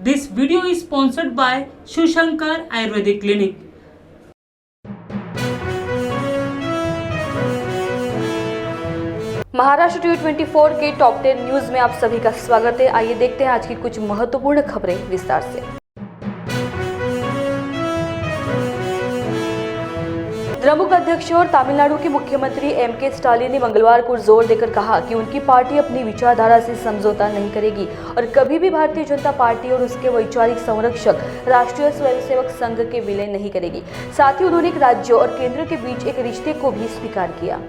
This video is sponsored by Shushankar Ayurvedic Clinic. Maharashtra T24 के top 10 news में आप सभी का स्वागत है। आइए देखते हैं आज की कुछ महत्वपूर्ण खबरें विस्तार से। द्रमुक अध्यक्ष और तमिलनाडु के मुख्यमंत्री M.K. स्टालिन ने मंगलवार को जोर देकर कहा कि उनकी पार्टी अपनी विचारधारा से समझौता नहीं करेगी और कभी भी भारतीय जनता पार्टी और उसके वैचारिक संरक्षक राष्ट्रीय स्वयंसेवक संघ के विलय नहीं करेगी। साथ ही उन्होंने एक राज्य और केंद्र के बीच एक रिश्ते को भी स्वीकार किया।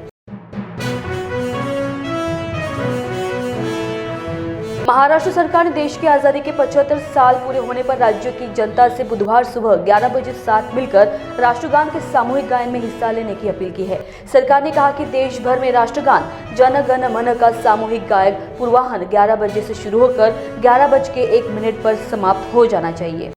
महाराष्ट्र सरकार ने देश की आजादी के 75 साल पूरे होने पर राज्य की जनता से बुधवार सुबह 11 बजे साथ मिलकर राष्ट्रगान के सामूहिक गायन में हिस्सा लेने की अपील की है। सरकार ने कहा कि देश भर में राष्ट्रगान जन गण मन का सामूहिक गायन पूर्वाह्न 11 बजे से शुरू होकर 11:01 पर समाप्त हो जाना चाहिए।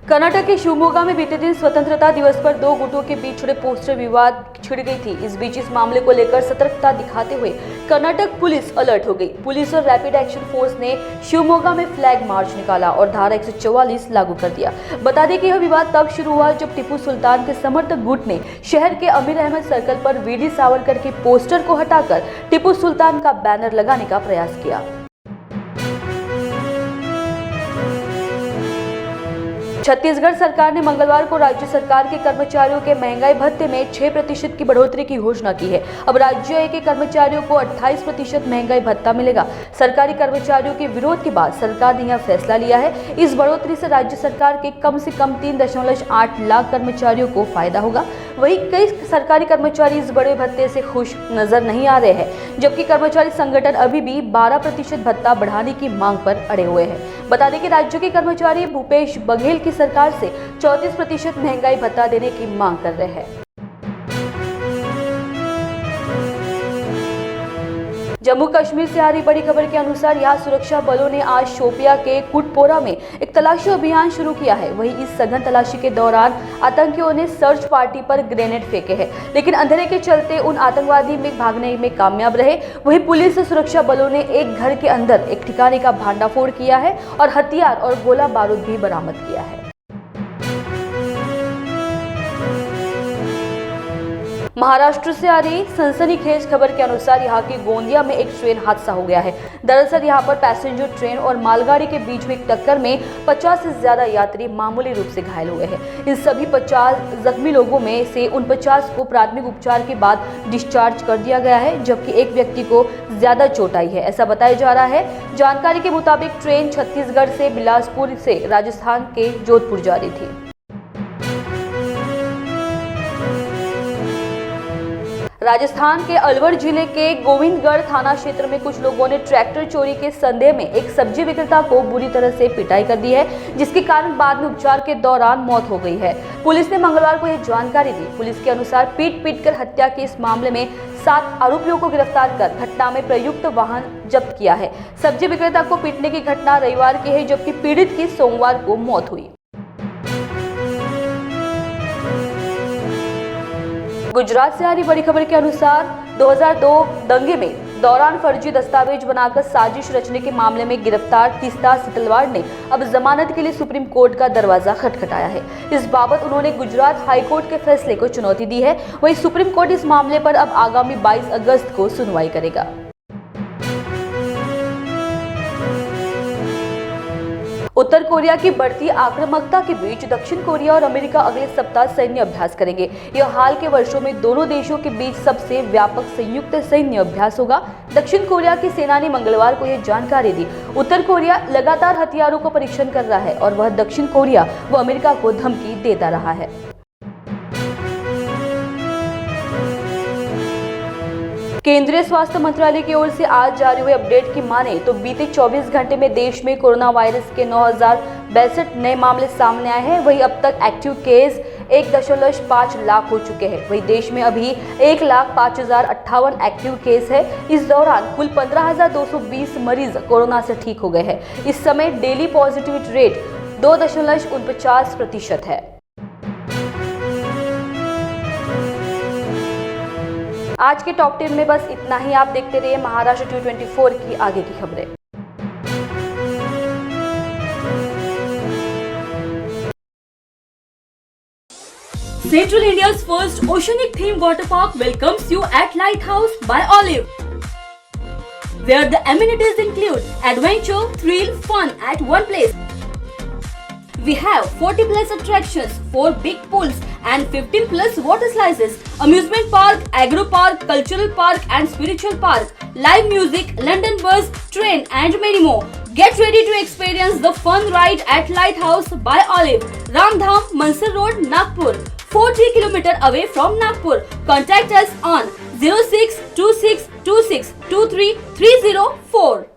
कर्नाटक के शिवमोगा में बीते दिन स्वतंत्रता दिवस पर दो गुटों के बीच छिड़े पोस्टर विवाद छिड़ गई थी। इस बीच इस मामले को लेकर सतर्कता दिखाते हुए कर्नाटक पुलिस अलर्ट हो गई। पुलिस और रैपिड एक्शन फोर्स ने शिवमोगा में फ्लैग मार्च निकाला और धारा 144 लागू कर दिया। बता दें कि यह विवाद तब शुरू हुआ जब टीपू सुल्तान के समर्थक गुट ने शहर के अमीर अहमद सर्कल पर वीडी सावरकर के पोस्टर को हटाकर टीपू सुल्तान का बैनर लगाने का प्रयास किया। छत्तीसगढ़ सरकार ने मंगलवार को राज्य सरकार के कर्मचारियों के महंगाई भत्ते में 6% की बढ़ोतरी की घोषणा की है। अब राज्य के कर्मचारियों को 28% महंगाई भत्ता मिलेगा। सरकारी कर्मचारियों के विरोध के बाद सरकार ने यह फैसला लिया है। इस बढ़ोतरी से राज्य सरकार के कम से कम 3.8 लाख कर्मचारियों को फायदा होगा। वहीं कई सरकारी कर्मचारी इस बड़े भत्ते से खुश नजर नहीं आ रहे हैं, जबकि कर्मचारी संगठन अभी भी 12% भत्ता बढ़ाने की मांग पर अड़े हुए हैं। बता दें कि राज्य के कर्मचारी भूपेश बघेल की सरकार से 34% महंगाई भत्ता देने की मांग कर रहे हैं। जम्मू कश्मीर से आ रही बड़ी खबर के अनुसार यहां सुरक्षा बलों ने आज शोपिया के कुटपोरा में एक तलाशी अभियान शुरू किया है। वहीं इस सघन तलाशी के दौरान आतंकियों ने सर्च पार्टी पर ग्रेनेड फेंके हैं, लेकिन अंधेरे के चलते उन आतंकवादी में भागने में कामयाब रहे। वहीं पुलिस और सुरक्षा बलों ने एक घर के अंदर एक ठिकाने का भांडाफोड़ किया है और हथियार और गोला बारूद भी बरामद किया है। महाराष्ट्र से आ रही सनसनीखेज खबर के अनुसार यहां के गोंदिया में एक ट्रेन हादसा हो गया है। दरअसल यहां पर पैसेंजर ट्रेन और मालगाड़ी के बीच में एक टक्कर में 50 से ज्यादा यात्री मामूली रूप से घायल हुए हैं। इन सभी 50 जख्मी लोगों में से उन 50 को प्राथमिक उपचार के बाद डिस्चार्ज कर दिया गया है, जबकि एक व्यक्ति को ज्यादा चोट आई है, ऐसा बताया जा रहा है। जानकारी के मुताबिक ट्रेन छत्तीसगढ़ से बिलासपुर से राजस्थान के जोधपुर जा रही थी। राजस्थान के अलवर जिले के गोविंदगढ़ थाना क्षेत्र में कुछ लोगों ने ट्रैक्टर चोरी के संदेह में एक सब्जी विक्रेता को बुरी तरह से पिटाई कर दी है, जिसके कारण बाद में उपचार के दौरान मौत हो गई है। पुलिस ने मंगलवार को यह जानकारी दी। पुलिस के अनुसार पीट कर हत्या के इस मामले में 7 आरोपियों को गिरफ्तार कर घटना में प्रयुक्त वाहन जब्त किया है। सब्जी विक्रेता को पीटने की घटना रविवार की है, जबकि पीड़ित की सोमवार को मौत हुई। गुजरात से आ रही बड़ी खबर के अनुसार 2002 दंगे में दौरान फर्जी दस्तावेज बनाकर साजिश रचने के मामले में गिरफ्तार तीस्ता सितलवाड़ ने अब जमानत के लिए सुप्रीम कोर्ट का दरवाजा खटखटाया है। इस बाबत उन्होंने गुजरात हाईकोर्ट के फैसले को चुनौती दी है। वहीं सुप्रीम कोर्ट इस मामले पर अब आगामी 22 अगस्त को सुनवाई करेगा। उत्तर कोरिया की बढ़ती आक्रामकता के बीच दक्षिण कोरिया और अमेरिका अगले सप्ताह सैन्य अभ्यास करेंगे। यह हाल के वर्षों में दोनों देशों के बीच सबसे व्यापक संयुक्त सैन्य अभ्यास होगा। दक्षिण कोरिया की सेना ने मंगलवार को यह जानकारी दी। उत्तर कोरिया लगातार हथियारों का परीक्षण कर रहा है और वह दक्षिण कोरिया व अमेरिका को धमकी देता रहा है। केंद्रीय स्वास्थ्य मंत्रालय की ओर से आज जारी हुए अपडेट की माने तो बीते 24 घंटे में देश में कोरोना वायरस के 9,062 नए मामले सामने आए हैं। वहीं अब तक एक्टिव केस 1.5 लाख हो चुके हैं। वहीं देश में अभी 1,05,058 एक्टिव केस है। इस दौरान कुल 15,220 मरीज कोरोना से ठीक हो गए हैं। इस समय डेली पॉजिटिविटी रेट 2.49% है। आज के टॉप 10 में बस इतना ही। आप देखते रहिए महाराष्ट्र 224 की आगे की खबरें। Central India's first oceanic themed water park welcomes you at Lighthouse by Olive, where the amenities include adventure, thrill, fun at one place. We have 40 plus attractions, 4 big pools and 15 plus water slides, amusement park, agro park, cultural park and spiritual park, live music, London bus, train and many more. Get ready to experience the fun ride at Lighthouse by Olive, Ramdham, Mansur Road, Nagpur, 40 km away from Nagpur. Contact us on 0626262304.